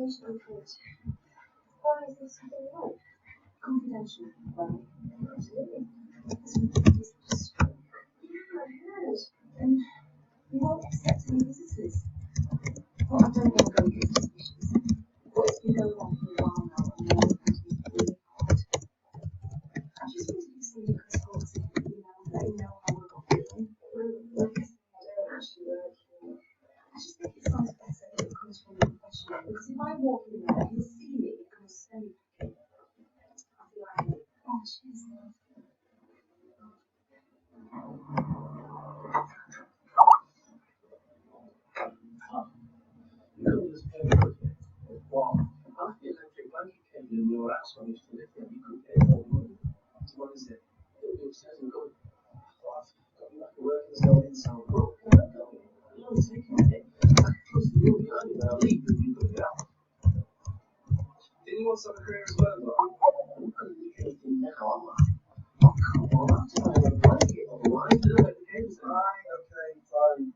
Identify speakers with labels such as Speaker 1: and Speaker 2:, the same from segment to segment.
Speaker 1: conversation unfold. Why is there something wrong? Confidential. Well, absolutely. This stroke. Yeah, I heard. And you won't accept any visitors. Well, I don't want to go into suspicions. But it's been going on for a while now, and you know it's really hard. I just wanted to see you could talk to him, let him know how we're feeling. Like I said, I don't actually work here. I just think it sounds better if it comes from a professional, because if I walk in there, he'll see me and he'll say, I'll be like, oh, cheers, love.
Speaker 2: You could just pay for it. Well, after the electric blanket came in your ass when you still lived there, you could pay more money. What is it? It'll be upstairs and good. Well, I've got you back to work and still in sound good. You don't take anything. Plus the rule behind it, I'll leave if you put it out. Didn't you want some career as well, though? You couldn't leave anything now, am I? Oh, come on, I'm tired of a blanket. Otherwise, they don't make the games. Right, okay, fine.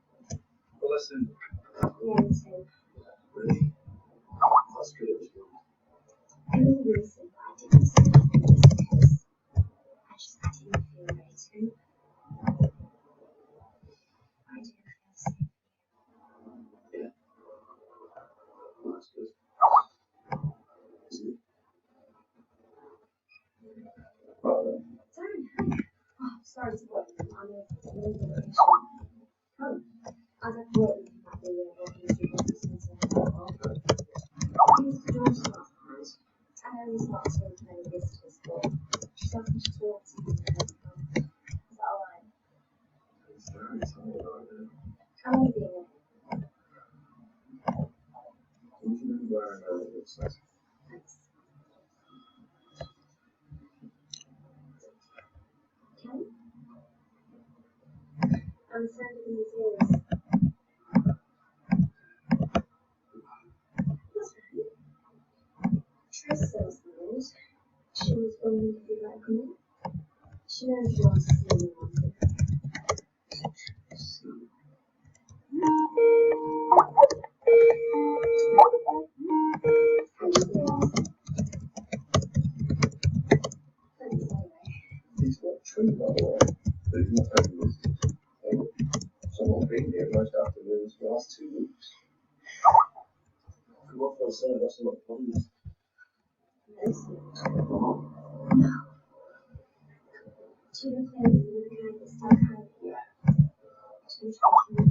Speaker 2: Well, listen.
Speaker 1: Yeah, me too.
Speaker 2: Really? That's good.
Speaker 1: I know the reason why I didn't say anything is because I didn't feel ready to. I do feel safe.
Speaker 2: Yeah. Well, that's good. Isn't it?
Speaker 1: Darren, hi. Oh, sorry to bother you. I'm a vacation. Oh, as I've worked with you at the walking through the center. Mr. George last night. I know he's not so many visitors, but she's asked me to talk to you. Is that alright?
Speaker 2: It's very solid, aren't
Speaker 1: How long have you been here?
Speaker 2: Don't you know where I know it looks like?
Speaker 1: Thanks. Ken? I'm a friend of the museum's. That's right. Trace sells the road. She was wondering if you'd like to come in. She knows you want to see me wanted. Thanks anyway.
Speaker 2: It's not true, by the way. But it's not having this. Someone's been here most afternoons for the last 2 weeks. Come off on Sunday, that's not fun.
Speaker 1: No. Do you know Claire with the guy that's stuck out? Yeah. She's talking.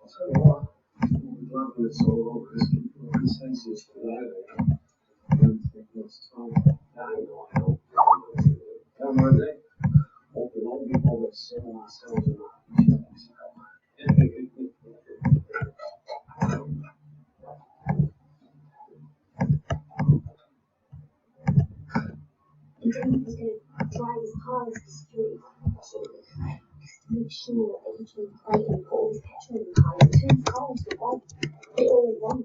Speaker 2: I'll tell you what, I'm glad when it's all over, because people are consensus for that. I don't think that's time. I know. Don't mind it. Hope it won't be all that same ourselves in our
Speaker 1: And then he was going to drive his car into the street. To make sure that he can play and put all his petrol in the car and turn his car into a bomb. It all went wrong.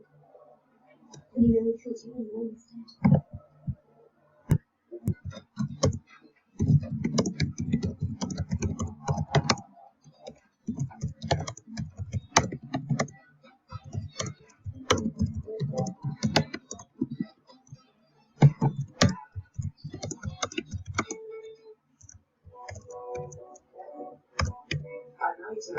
Speaker 1: And he really killed you in the road instead.
Speaker 2: I know it's a